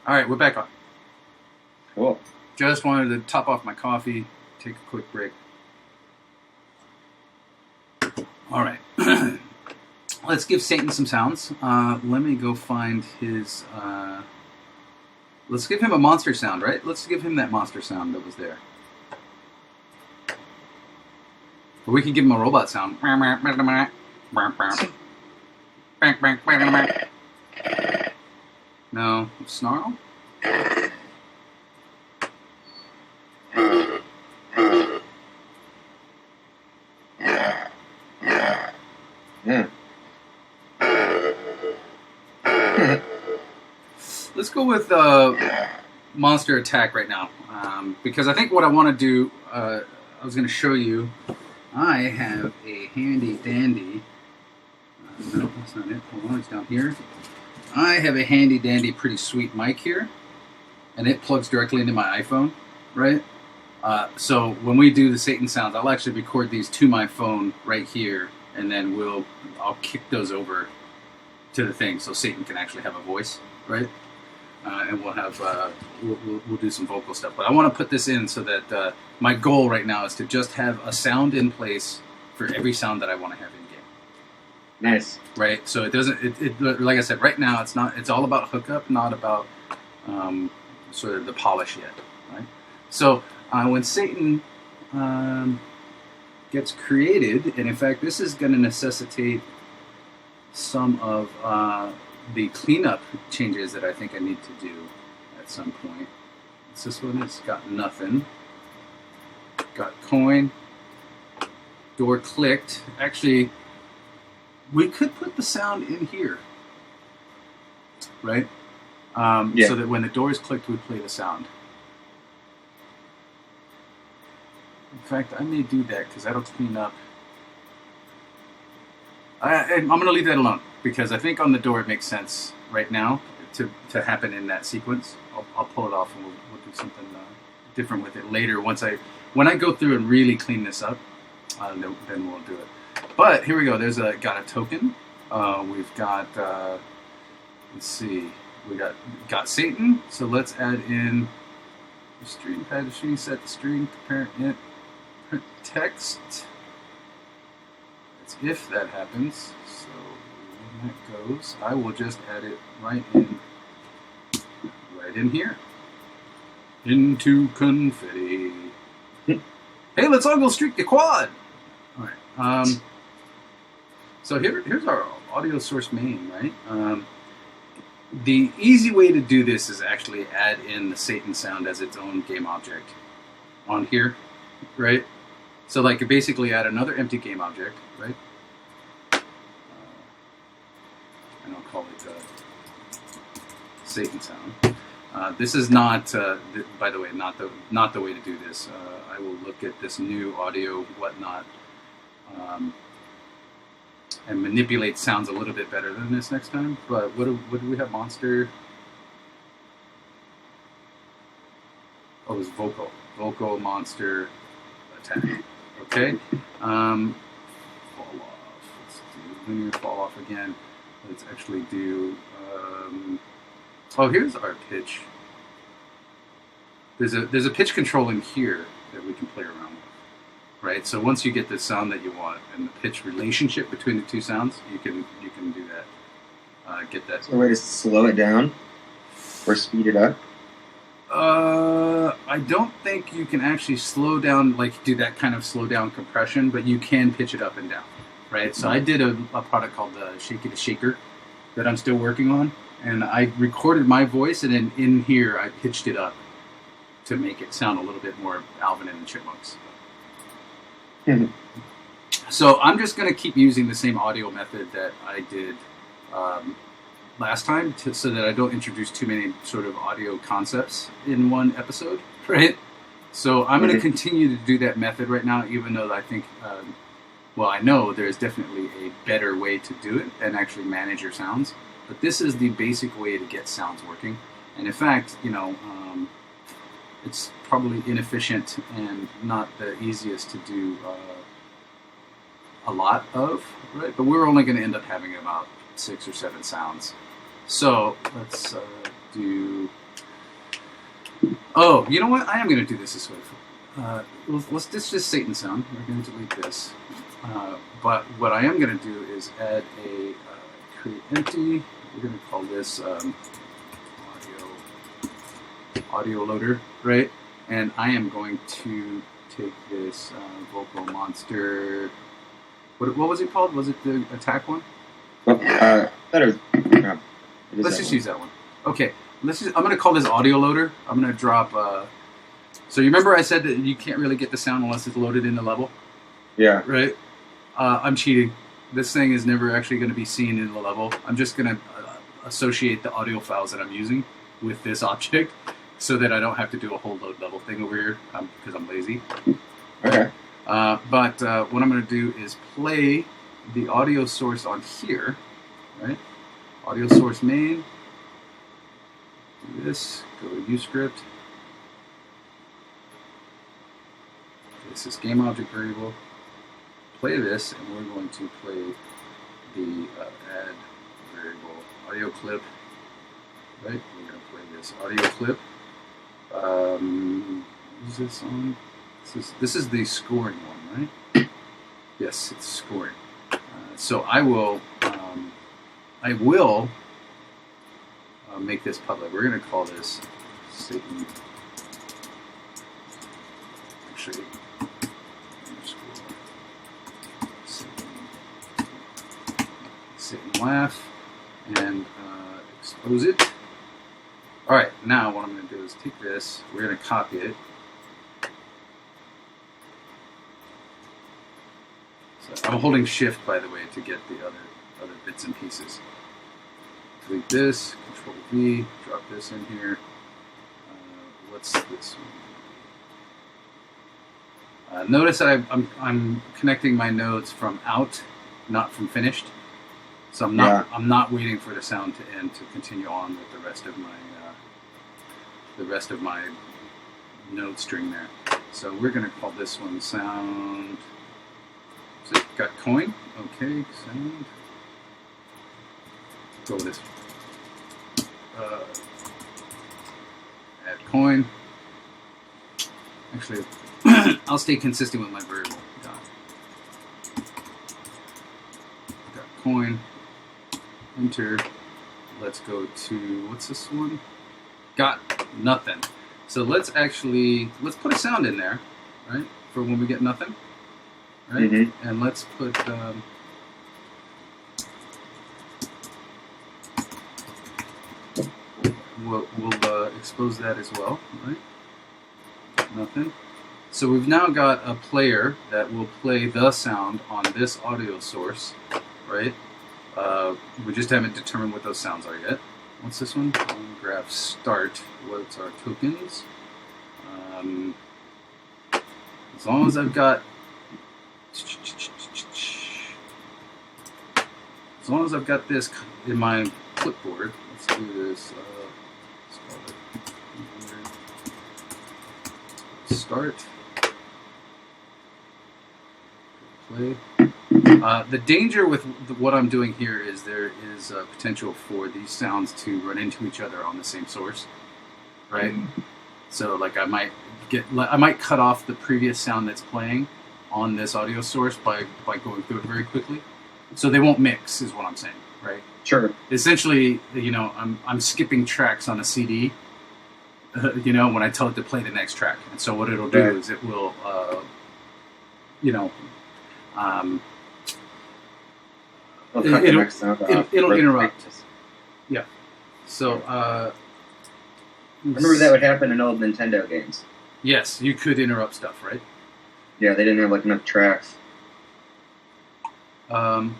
All right, we're back on. Cool. Just wanted to top off my coffee, take a quick break. All right. Let's give Satan some sounds. Let me go find his... let's give him a monster sound, right? Let's give him that monster sound that was there. Or we can give him a robot sound. No. Snarl? Let's go with monster attack right now, because I think what I want to do, I was going to show you, I have a handy dandy, no, that's not it, hold on, it's down here. I have a handy dandy pretty sweet mic here, and it plugs directly into my iPhone, right? So when we do the Satan sounds, I'll actually record these to my phone right here, and then I'll kick those over to the thing so Satan can actually have a voice, right? And we'll have we'll do some vocal stuff. But I want to put this in so that my goal right now is to just have a sound in place for every sound that I want to have in game. Nice. Right. So it doesn't. It like I said, right now it's not. It's all about hookup, not about sort of the polish yet. Right. So when Satan gets created, and in fact, this is going to necessitate some of the cleanup changes that I think I need to do at some point. It's this one. It's got nothing. Got coin. Door clicked. Actually, we could put the sound in here, right? Yeah. So that when the door is clicked, we play the sound. In fact, I may do that because that'll clean up. I'm going to leave that alone because I think on the door it makes sense right now to happen in that sequence. I'll pull it off and we'll do something different with it later. When I go through and really clean this up, then we'll do it. But here we go. There's got a token. We've got let's see. We got Satan. So let's add in the string pad string. Set the string to parent int print text. It's if that happens. So when that goes, I will just add it right in here. Into confetti. Hey, let's all go streak the quad. All right. So here's our audio source main, right? The easy way to do this is actually add in the Satan sound as its own game object on here, right? So like you basically add another empty game object, right? And I'll call it Satan sound. This is not, by the way, not the way to do this. I will look at this new audio whatnot and manipulate sounds a little bit better than this next time. But what do we have? Monster. Oh, it's vocal monster attack. Okay. Fall off. Let's do linear fall off again. Let's actually do. Oh, here's our pitch. There's a pitch control in here that we can play around with, right? So once you get the sound that you want and the pitch relationship between the two sounds, you can do that. Get that. Is there a way to slow it down or speed it up? I don't think you can actually slow down, like do that kind of slow down compression, but you can pitch it up and down, right? So I did a product called the Shaky to Shaker that I'm still working on, and I recorded my voice, and then in here I pitched it up to make it sound a little bit more Alvin and the Chipmunks. Mm-hmm. So I'm just going to keep using the same audio method that I did last time so that I don't introduce too many sort of audio concepts in one episode, right? So I'm going to continue to do that method right now, even though I think, I know there's definitely a better way to do it and actually manage your sounds. But this is the basic way to get sounds working. And in fact, it's probably inefficient and not the easiest to do a lot of, right? But we're only going to end up having about 6 or 7 sounds. So let's do Oh, you know what? I am going to do this way. Let's just Satan sound. We're going to delete this. But what I am going to do is add a create empty. We're going to call this audio loader, right? And I am going to take this vocal monster. What was it called? Was it the attack one? Well, Let's just use that one. Okay. I'm going to call this audio loader. I'm going to drop. So you remember I said that you can't really get the sound unless it's loaded in the level? Yeah. Right? I'm cheating. This thing is never actually going to be seen in the level. I'm just going to associate the audio files that I'm using with this object so that I don't have to do a whole load level thing over here because I'm lazy. Okay. But what I'm going to do is play the audio source on here, right? Audio source main. Do this. Go to UScript. This is game object variable. Play this, and we're going to play the add variable audio clip. Right? We're going to play this audio clip. Is this on? This is the scoring one, right? Yes, it's scoring. So I will make this public. We're going to call this Satan. Actually, Satan laugh and expose it. All right, now what I'm going to do is take this. We're going to copy it. So I'm holding Shift, by the way, to get the other bits and pieces. Delete this. Control V. Drop this in here. What's this one? Notice that I'm connecting my nodes from out, not from finished. So I'm not waiting for the sound to end to continue on with the rest of my node string there. So we're going to call this one sound. So it got coin. Okay, sound. Go with this. Add coin. Actually, I'll stay consistent with my variable. Got coin. Enter. Let's go to, what's this one? Got nothing. So let's put a sound in there, right? For when we get nothing, right? Mm-hmm. And let's put, we'll expose that as well, right? Nothing. So we've now got a player that will play the sound on this audio source, right? We just haven't determined what those sounds are yet. What's this one? Graph start. What's our tokens? As long as I've got this in my clipboard, let's do this. Let's call it start. Play. The danger with what I'm doing here is there is a potential for these sounds to run into each other on the same source, right? So, like, I might cut off the previous sound that's playing on this audio source by going through it very quickly, so they won't mix. Is what I'm saying, right? Sure. Essentially, I'm skipping tracks on a CD. When I tell it to play the next track, and so what it'll do is it will, it'll interrupt. Yeah. So, remember that would happen in old Nintendo games. Yes, you could interrupt stuff, right? Yeah, they didn't have enough tracks. Or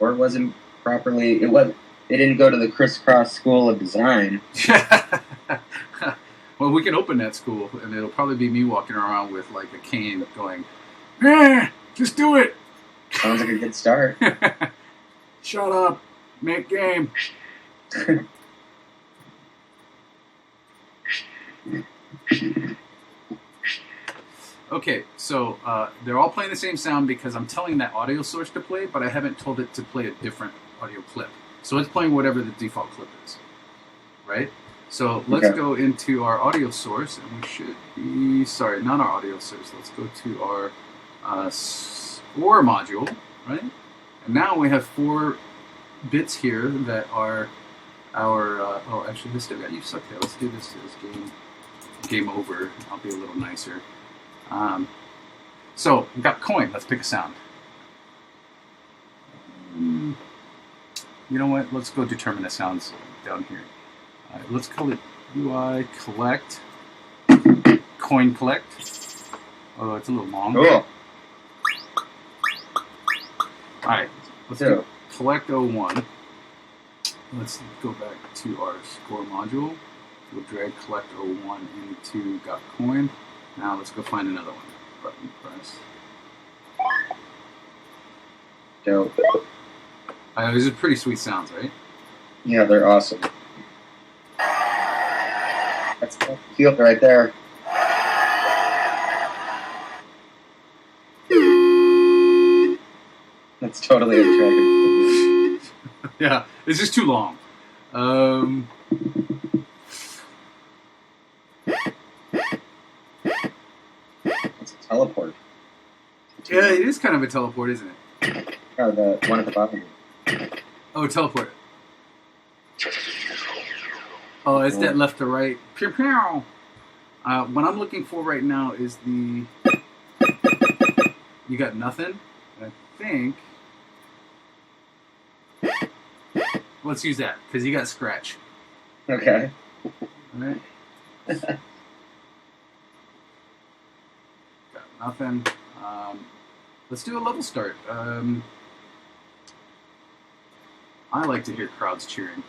it wasn't properly. They didn't go to the crisscross school of design. Well, we can open that school, and it'll probably be me walking around with like a cane, going, "Just do it." Sounds like a good start. Shut up. Make game. Okay, so they're all playing the same sound because I'm telling that audio source to play, but I haven't told it to play a different audio clip. So it's playing whatever the default clip is, right? So let's Okay. go into our audio source, and we should be, sorry, not our audio source. Let's go to our score module, right? And now we have 4 bits here that are our, oh, actually, this still got you suck there. Let's do this as game over. I'll be a little nicer. So we've got coin. Let's pick a sound. You know what? Let's go determine the sounds down here. Let's call it UI collect, coin collect. Oh, it's a little long. Cool. All right, let's do collect 01. Let's go back to our score module. We'll drag collect 01 into got coin. Now let's go find another one. Button press. Dope. These are pretty sweet sounds, right? Yeah, they're awesome. That's the field right there. That's totally a track. Yeah, it's just too long. It's a teleport. Yeah, it is kind of a teleport, isn't it? Oh, the one at the bottom. Oh, teleport. Oh, it's that left to right. Pew, pew. What I'm looking for right now is the... You got nothing? I think... Let's use that, because you got scratch. Okay. Alright. Got nothing. Let's do a level start. I like to hear crowds cheering.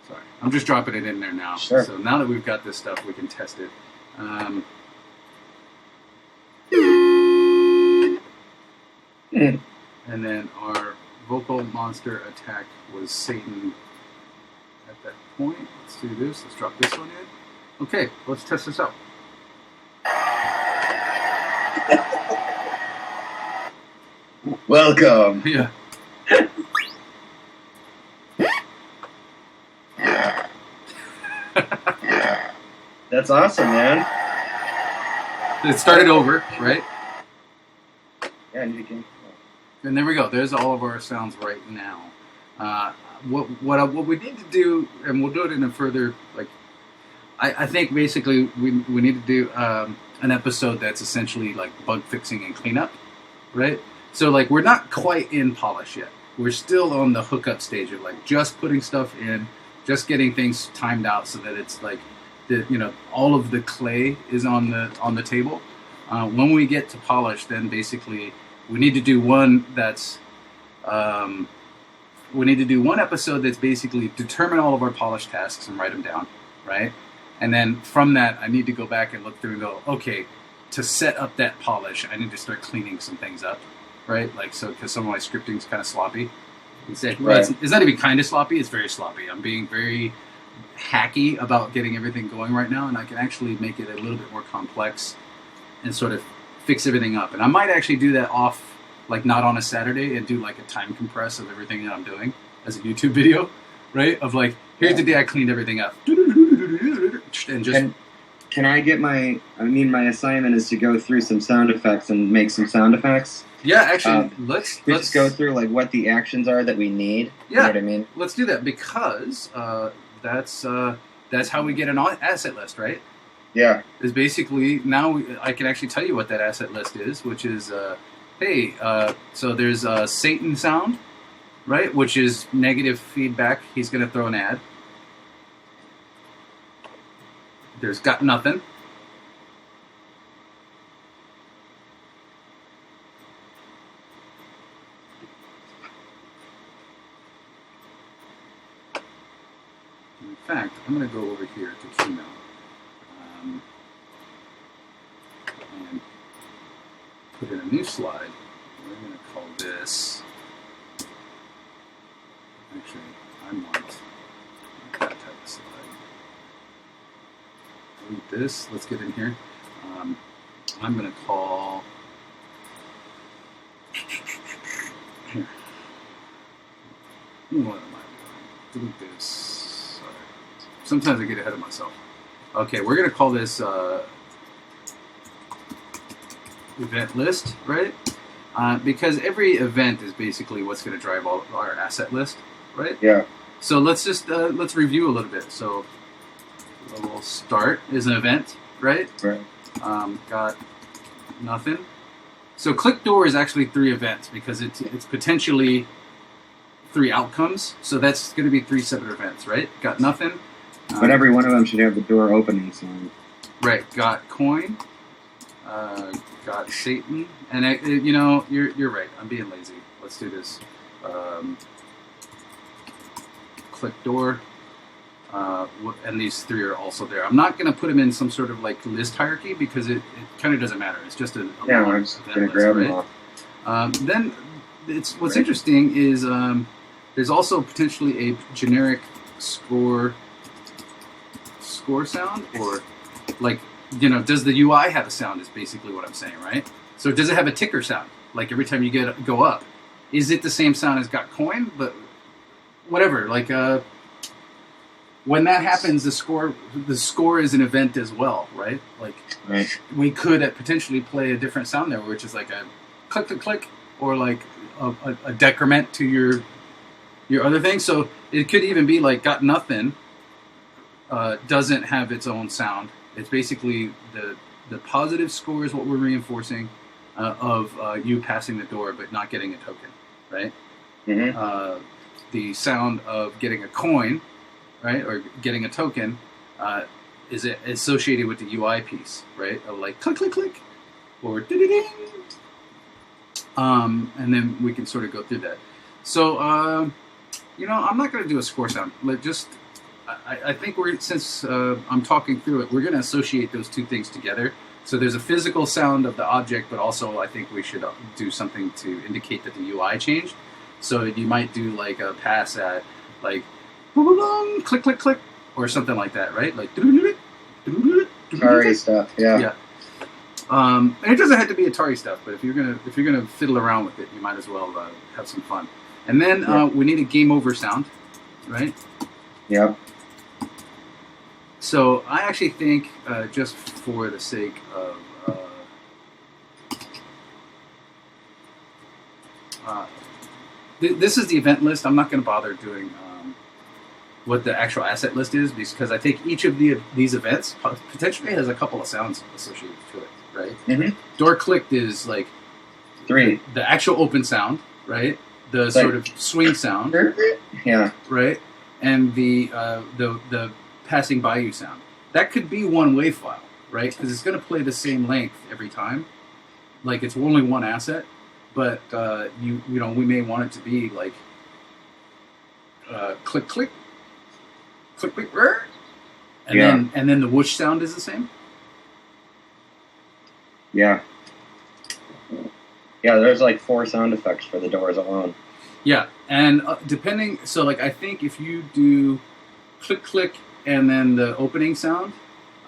Sorry, I'm just dropping it in there now. Sure. So now that we've got this stuff, we can test it. And then our vocal monster attack was Satan at that point. Let's do this. Let's drop this one in. Okay, let's test this out. Welcome. Yeah. That's awesome, man. It started over, right? Yeah, I need to get. And there we go. There's all of our sounds right now. What we need to do, and we'll do it in a further, like, I think basically we need to do an episode that's essentially like bug fixing and cleanup, right? So like we're not quite in polish yet. We're still on the hookup stage of like just putting stuff in, just getting things timed out so that it's like all of the clay is on the table. When we get to polish, then basically we need to do one that's we need to do one episode that's basically determine all of our polish tasks and write them down, right? And then from that, I need to go back and look through and go, okay, to set up that polish, I need to start cleaning some things up, right? Like, so, because some of my scripting's kind of sloppy. Right. It's not even kind of sloppy, it's very sloppy. I'm being very hacky about getting everything going right now, and I can actually make it a little bit more complex and sort of fix everything up. And I might actually do that off, like not on a Saturday, and do like a time compress of everything that I'm doing as a YouTube video, right? Of like, here's the day I cleaned everything up. And just... Can I get my assignment is to go through some sound effects and make some sound effects. Yeah, actually, let's go through like what the actions are that we need. Yeah, you know what I mean. Let's do that because that's how we get an asset list, right? Yeah. Is basically now I can actually tell you what that asset list is, which is hey, so there's a Satan sound, right? Which is negative feedback. He's going to throw an ad. There's got nothing. In fact, I'm going to go over here to Keynote and put in a new slide. We're going to call this. Actually, I want that type of slide. Delete this. Let's get in here. I'm going to call. Here. What am I? delete this. Sorry. Sometimes I get ahead of myself. Okay, we're going to call this event list, right? Because every event is basically what's going to drive all our asset list, right? Yeah. So let's just let's review a little bit. So level start is an event, right? Right. Got nothing. So click door is actually 3 events because it's potentially 3 outcomes. So that's going to be 3 separate events, right? Got nothing. But every one of them should have the door opening sign. Right. Got coin. Got Satan. And you know, you're right. I'm being lazy. Let's do this. Click door. And these 3 are also there. I'm not going to put them in some sort of like list hierarchy because it kind of doesn't matter. It's just a yeah, I'm just going to grab them off. Then what's interesting is there's also potentially a generic score sound, or like, you know, does the UI have a sound is basically what I'm saying, right? So does it have a ticker sound? Like every time you go up, is it the same sound as got coin? But whatever, like when that happens, the score is an event as well, right? Like we could potentially play a different sound there, which is like a click click click, or like a decrement to your other thing. So it could even be like got nothing doesn't have its own sound. It's basically the positive score is what we're reinforcing of you passing the door but not getting a token, right? Mm-hmm. The sound of getting a coin, right, or getting a token is associated with the UI piece, right? Of like click click click or ding. And then we can sort of go through that. So you know, I'm not going to do a score sound. I think since I'm talking through it, we're going to associate those 2 things together. So there's a physical sound of the object, but also I think we should do something to indicate that the UI changed. So you might do like a pass at like click click click or something like that, right? Like Atari stuff, yeah. Yeah. And it doesn't have to be Atari stuff, but if you're gonna fiddle around with it, you might as well have some fun. And then we need a game over sound, right? Yep. So I actually think, just for the sake of this is the event list. I'm not going to bother doing what the actual asset list is because I think each of these events potentially has a couple of sounds associated to it, right? Mm-hmm. Door clicked is like 3. The actual open sound, right? The sort of swing sound, yeah, right? And the passing by you sound. That could be one wave file, right? Because it's going to play the same length every time. Like it's only one asset, but you know, we may want it to be like click click click click, and then the whoosh sound is the same. Yeah. Yeah, there's like 4 sound effects for the doors alone. Yeah, and depending, so like I think if you do click click and then the opening sound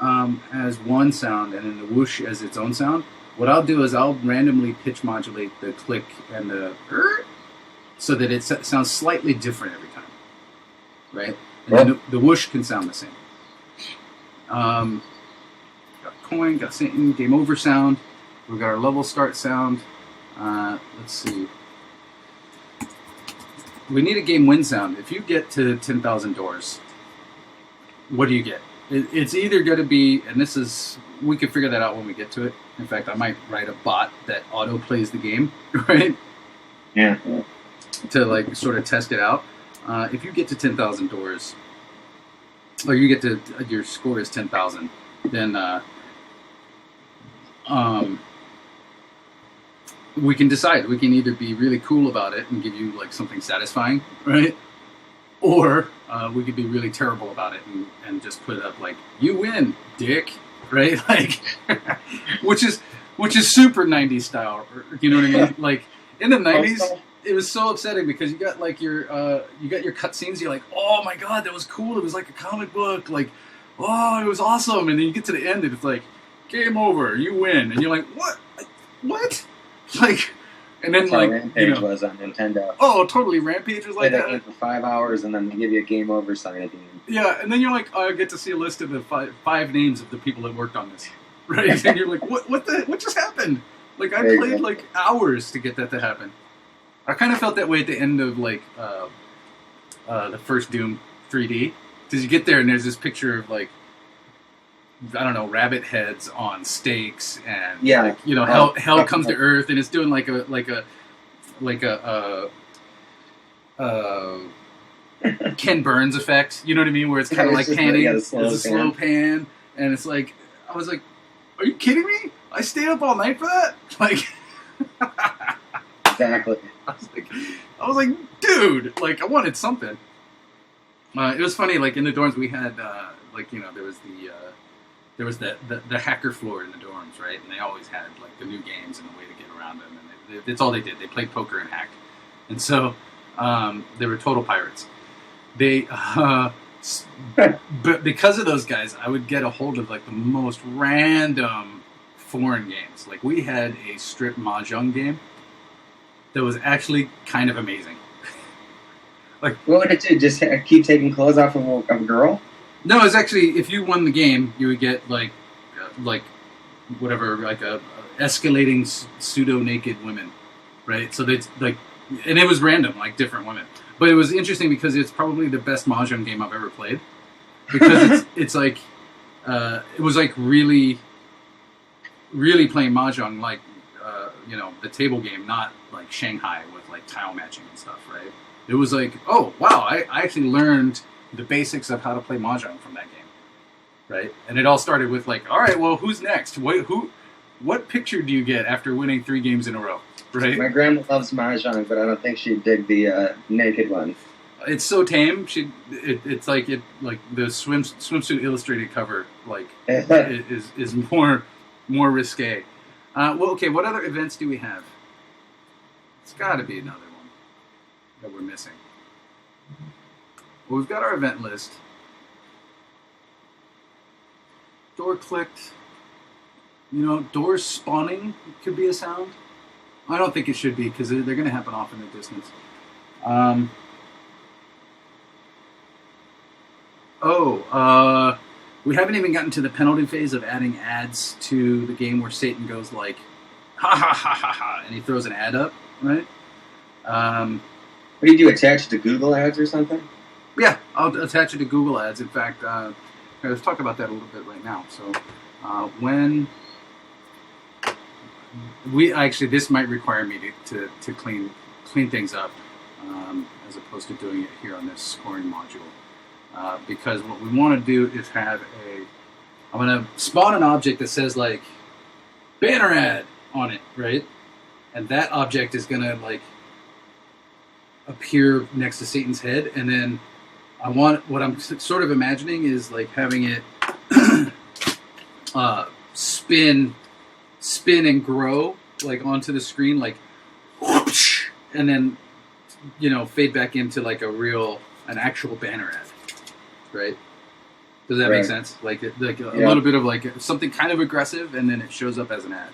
as one sound and then the whoosh as its own sound, what I'll do is I'll randomly pitch modulate the click and the so that it sounds slightly different every time, right? And then the whoosh can sound the same. Got coin, got Satan, game over sound. We've got our level start sound. Let's see. We need a game win sound. If you get to 10,000 doors, what do you get? It's either going to be, and this is, we can figure that out when we get to it. In fact, I might write a bot that auto plays the game, right? Yeah. To like sort of test it out. If you get to 10,000 doors, or you get to, your score is 10,000, then we can decide. We can either be really cool about it and give you like something satisfying, right? Or we could be really terrible about it and just put it up like, you win, dick, right? Like, which is super 90s style, you know what I mean? Like in the 90s, it was so upsetting because you got like your cutscenes. You're like, oh my god, that was cool. It was like a comic book. Like, oh, it was awesome. And then you get to the end and it's like, game over, you win, and you're like, what? Like, And then That's how like Rampage was on Nintendo. Oh, totally. Rampage was Play like that that. game for 5 hours, and then they give you a game over sign at the end. Yeah, and then you're like, I get to see a list of the five names of the people that worked on this, right? And you're like, what just happened? Like I played like hours to get that to happen. I kind of felt that way at the end of like the first Doom 3D, because you get there and there's this picture of like, I don't know, rabbit heads on stakes, and like, hell comes to earth, and it's doing like a Ken Burns effect, you know what I mean, where it's kind of like panning, it's a slow pan, and it's like, I was like, are you kidding me? I stayed up all night for that? Like, exactly. I was like, dude, like I wanted something. It was funny, like in the dorms we had, there was the hacker floor in the dorms, right? And they always had like the new games and a way to get around them, and that's all they did. They played poker and hacked, and so they were total pirates. They, but because of those guys, I would get a hold of like the most random foreign games. Like we had a strip mahjong game that was actually kind of amazing. Like, what would it do? Just keep taking clothes off of a girl? No, it's actually, if you won the game, you would get like whatever, like a escalating pseudo naked women, right? So they like, and it was random, like different women. But it was interesting because it's probably the best mahjong game I've ever played, because it's like it was like really playing mahjong, like the table game, not like Shanghai with like tile matching and stuff, right? It was like, oh wow, I actually learned the basics of how to play mahjong from that game, right? And it all started with like, all right, well, who's next? What picture do you get after winning 3 games in a row, right? My grandma loves mahjong, but I don't think she'd dig the naked one. It's so tame. It's like the swimsuit illustrated cover like is more risque. Well, okay. What other events do we have? It's got to be another one that we're missing. Well, we've got our event list. Door clicked. Doors spawning could be a sound. I don't think it should be, because they're going to happen off in the distance. We haven't even gotten to the penalty phase of adding ads to the game, where Satan goes like, ha ha ha ha ha, and he throws an ad up, right? What do you do, attach it to Google Ads or something? Yeah, I'll attach it to Google Ads. In fact, let's talk about that a little bit right now. So, when this might require me to clean things up, as opposed to doing it here on this scoring module, because what we want to do is I'm going to spawn an object that says like banner ad on it, right? And that object is going to like appear next to Satan's head, and then what I'm sort of imagining is like having it spin and grow like onto the screen, like whoosh, and then fade back into like an actual banner ad, right? Does that make sense? Like a little bit of like something kind of aggressive, and then it shows up as an ad.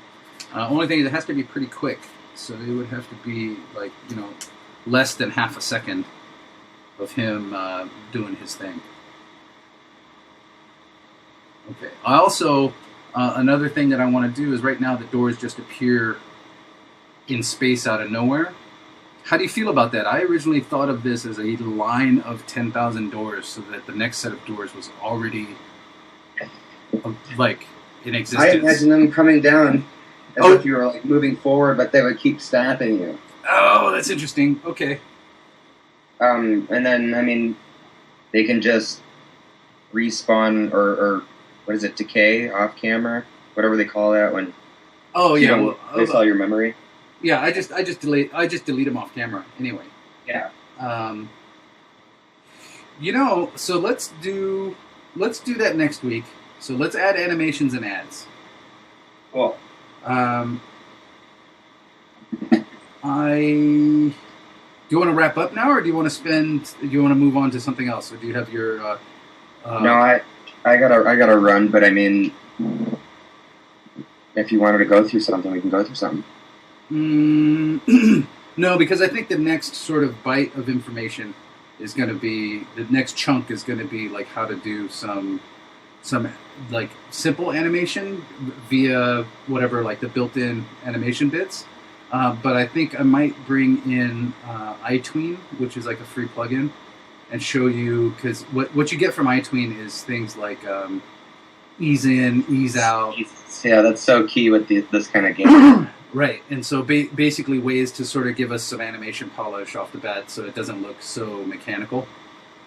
Only thing is it has to be pretty quick, so it would have to be like less than half a second of him doing his thing. Okay. I also, another thing that I want to do is, right now the doors just appear in space out of nowhere. How do you feel about that? I originally thought of this as a line of 10,000 doors, so that the next set of doors was already like in existence. I imagine them coming down as if you were like moving forward, but they would keep stabbing you. Oh, that's interesting. Okay. And then, I mean, they can just respawn or what is it, decay off camera, whatever they call that when. Oh yeah, you erase all your memory. Yeah, I just delete them off camera anyway. Yeah. So let's do that next week. So let's add animations and ads. Cool. Do you want to wrap up now, or do you want to move on to something else, or do you have your? No, I gotta run, but I mean, if you wanted to go through something, we can go through something. No, because I think the next sort of bite of information is going to be, the next chunk is going to be like how to do some like simple animation via whatever, like the built-in animation bits. But I think I might bring in iTween, which is like a free plugin, and show you, because what you get from iTween is things like ease in, ease out. Yeah, that's so key with this kind of game. Right, and so basically ways to sort of give us some animation polish off the bat so it doesn't look so mechanical.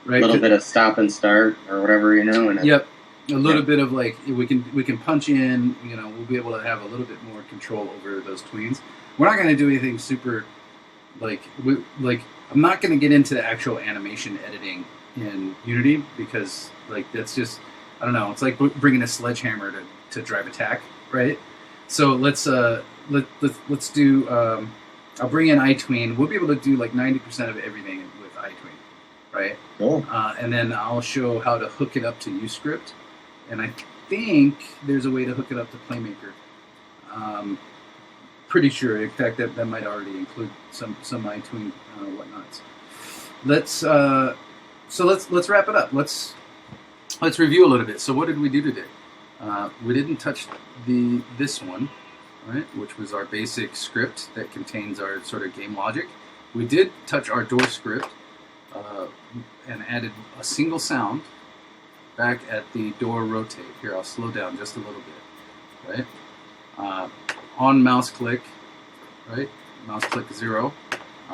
Right, a little bit of stop and start or whatever, you know. And yep. A little bit of like we can punch in, you know, we'll be able to have a little bit more control over those tweens. We're not going to do anything super like I'm not going to get into the actual animation editing in Unity because like that's just, I don't know, it's like bringing a sledgehammer to drive attack, right? So let's do I'll bring in iTween. We'll be able to do like 90% of everything with iTween, right? Cool. And then I'll show how to hook it up to UScript. And I think there's a way to hook it up to Playmaker. Pretty sure. In fact, that might already include some iTween whatnots. Let's wrap it up. Let's review a little bit. So what did we do today? We didn't touch this one, right? Which was our basic script that contains our sort of game logic. We did touch our door script and added a single sound back at the door rotate. Here, I'll slow down just a little bit, right? On mouse click, right? Mouse click 0.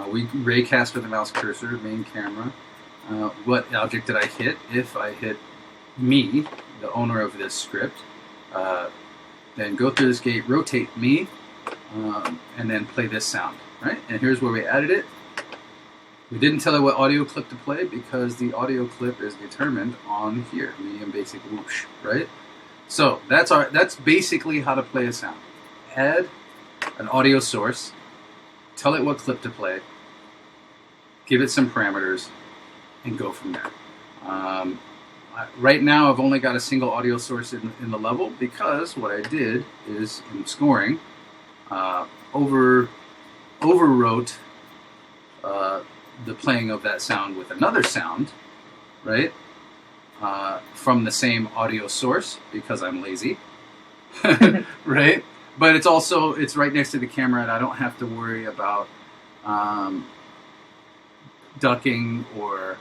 We raycast with the mouse cursor, main camera. What object did I hit? If I hit me, the owner of this script, then go through this gate, rotate me, and then play this sound, right? And here's where we added it. We didn't tell it what audio clip to play because the audio clip is determined on here, medium basic whoosh, right? So that's basically how to play a sound. Add an audio source, tell it what clip to play, give it some parameters, and go from there. Right now I've only got a single audio source in the level because what I did is in scoring, overwrote the playing of that sound with another sound, right? From the same audio source because I'm lazy, right? But it's right next to the camera and I don't have to worry about ducking or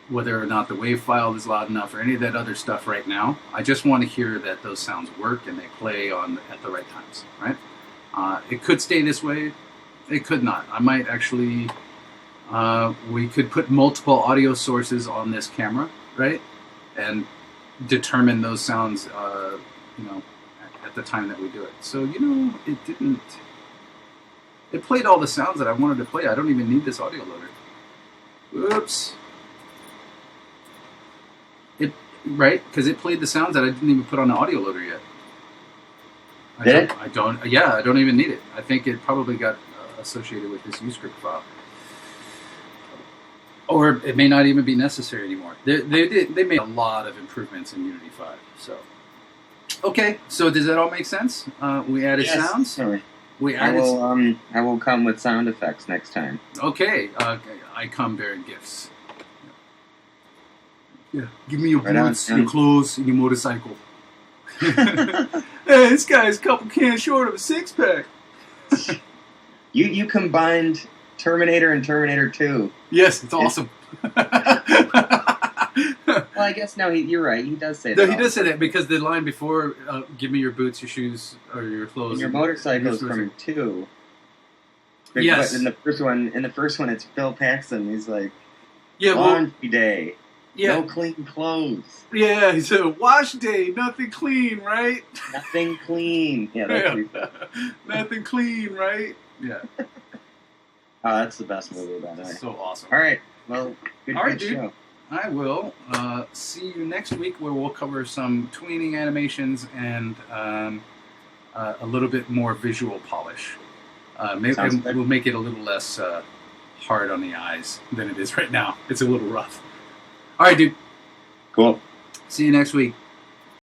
whether or not the wave file is loud enough or any of that other stuff right now. I just want to hear that those sounds work and they play at the right times, right? It could stay this way. It could not. I might actually... we could put multiple audio sources on this camera, right? And determine those sounds, at the time that we do it. So, it played all the sounds that I wanted to play. I don't even need this audio loader. Whoops. Right? Because it played the sounds that I didn't even put on the audio loader yet. I don't even need it. I think it probably got associated with this UScript file. Or it may not even be necessary anymore. They made a lot of improvements in Unity 5. So, okay. So does that all make sense? We added sounds. Sorry. I will come with sound effects next time. Okay. I come bearing gifts. Yeah. Give me your boots, your clothes, and your motorcycle. Hey, this guy's a couple cans short of a 6-pack. You combined Terminator and Terminator 2. Yes, it's awesome. Well, I guess no, you're right. He does say that. No, he does say that because the line before, give me your boots, your shoes, or your clothes. And your motorcycle is from 2. Yes. But in the first one, it's Bill Paxton. He's like, yeah, laundry day. Yeah. No clean clothes. Yeah, he said, wash day, nothing clean, right? Nothing clean. Yeah, that's nothing clean, right? Yeah. That's the best movie about it. So awesome. All right. Well, good dude. show. I will see you next week where we'll cover some tweening animations and a little bit more visual polish. We'll make it a little less hard on the eyes than it is right now. It's a little rough. All right, dude. Cool. See you next week.